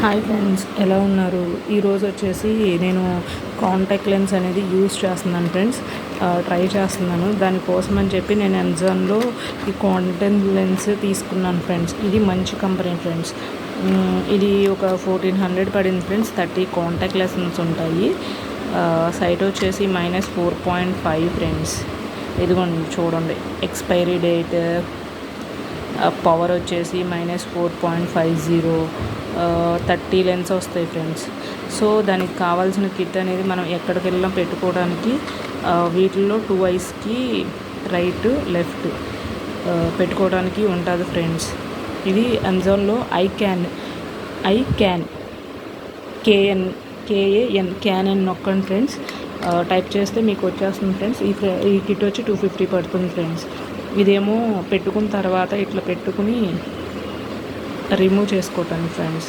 Hi friends, ఎలా ఉన్నారు? ఈరోజు వచ్చేసి నేను కాంటాక్ట్ లెన్స్ అనేది యూజ్ చేస్తున్నాను ఫ్రెండ్స్. ట్రై చేస్తున్నాను. దానికోసం అని చెప్పి నేను అమెజాన్లో ఈ కాంటాక్ట్ లెన్స్ తీసుకున్నాను ఫ్రెండ్స్. ఇది మంచి కంపెనీ ఫ్రెండ్స్. ఇది ఒక 1400 పడింది ఫ్రెండ్స్. 30 కాంటాక్ట్ లెన్స్ ఉంటాయి. సైట్ వచ్చేసి -4.5 ఫ్రెండ్స్. ఇదిగోండి చూడండి, ఎక్స్పైరీ డేట్, పవర్ వచ్చేసి -4.50, 30 లెన్స్ వస్తాయి ఫ్రెండ్స్. సో దానికి కావాల్సిన కిట్ అనేది మనం ఎక్కడికి వెళ్ళినా పెట్టుకోవడానికి వీటిల్లో 2 ఐస్కి రైట్ లెఫ్ట్ పెట్టుకోవడానికి ఉంటుంది ఫ్రెండ్స్. ఇది అమెజాన్లో ఐక్యాన్ క్యాన్ నొక్కండి ఫ్రెండ్స్. టైప్ చేస్తే మీకు వచ్చేస్తుంది ఫ్రెండ్స్. ఈ కిట్ వచ్చి 250 పడుతుంది ఫ్రెండ్స్. ఇదేమో పెట్టుకున్న తర్వాత ఇట్లా పెట్టుకుని రిమూవ్ చేసుకోవటానికి ఫ్రెండ్స్.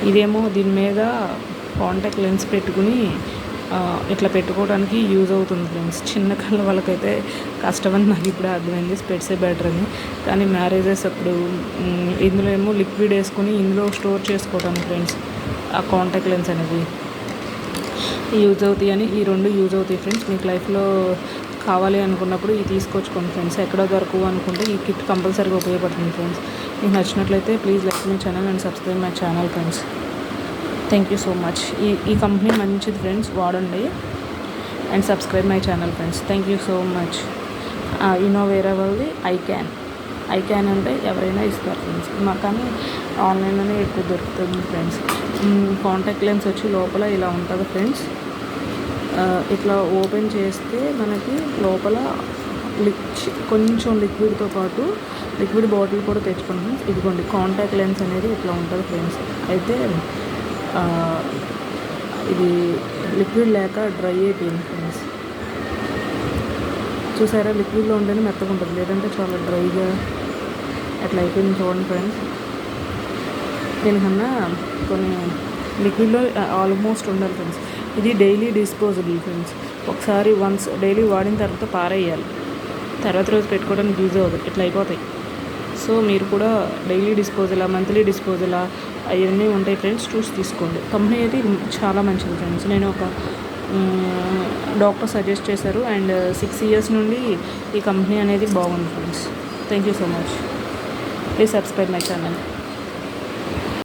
ఇదేమో దీని మీద కాంటాక్ట్ లెన్స్ పెట్టుకుని ఇట్లా పెట్టుకోవడానికి యూజ్ అవుతుంది ఫ్రెండ్స్. చిన్న కళ్ళ వాళ్ళకైతే కష్టమని నాకు ఇప్పుడు అర్థమైంది. స్పెట్సే బెటర్ అని. కానీ మ్యారేజెస్ అప్పుడు ఇందులో ఏమో లిక్విడ్ వేసుకొని ఇందులో స్టోర్ చేసుకోవటానికి ఫ్రెండ్స్ ఆ కాంటాక్ట్ లెన్స్ అనేది యూజ్ అవుతాయి అని. ఈ రెండు యూజ్ అవుతాయి ఫ్రెండ్స్. మీకు లైఫ్లో కావాలి అనుకున్నప్పుడు ఇది తీసుకొచ్చుకోండి ఫ్రెండ్స్. ఎక్కడో దొరకవు అనుకుంటే ఈ కిట్ కంపల్సరీగా ఉపయోగపడుతుంది ఫ్రెండ్స్. మీకు నచ్చినట్లయితే please like my channel and subscribe my channel friends. Thank you so much. ఈ కంపెనీ మంచిది ఫ్రెండ్స్, వాడండి and subscribe my channel friends. Thank you so much. వేరే వాళ్ళది ఐక్యాన్ అంటే ఎవరైనా ఇస్తారు ఫ్రెండ్స్. మాకు కానీ ఆన్లైన్లోనే ఎక్కువ దొరుకుతుంది ఫ్రెండ్స్. కాంటాక్ట్ లెన్స్ వచ్చి లోపల ఇలా ఉంటుంది ఫ్రెండ్స్. ఇట్లా ఓపెన్ చేస్తే మనకి లోపల కొంచెం లిక్విడ్తో పాటు లిక్విడ్ బాటిల్ కూడా తెచ్చుకుంటాం. ఇదిగోండి కాంటాక్ట్ లెన్స్ అనేది ఇట్లా ఉంటుంది ఫ్రెండ్స్. అయితే ఇది లిక్విడ్ లేక డ్రై అయిపోయింది ఫ్రెండ్స్. చూసారా, లిక్విడ్లో ఉంటేనే మెత్తగా ఉంటుంది, లేదంటే చాలా డ్రైగా అట్లా అయిపోయింది. చూడండి ఫ్రెండ్స్, దీనికన్నా కొన్ని లిక్విడ్లో ఆల్మోస్ట్ ఉండాలి ఫ్రెండ్స్. ఇది డైలీ డిస్పోజబుల్ ఫ్రెండ్స్. ఒకసారి డైలీ వాడిన తర్వాత పారేయాలి. తర్వాత రోజు పెట్టుకోవడానికి యూజ్ అవ్వదు, ఇట్లా అయిపోతాయి. సో మీరు కూడా డైలీ డిస్పోజలా, మంత్లీ డిస్పోజలా అవన్నీ ఉంటాయి ఫ్రెండ్స్, చూసి తీసుకోండి. కంపెనీ అయితే చాలా మంచిది ఫ్రెండ్స్. నేను ఒక డాక్టర్ సజెస్ట్ చేశారు అండ్ 6 ఇయర్స్ నుండి ఈ కంపెనీ అనేది బాగుంది friends. Thank you so much. Please subscribe my channel.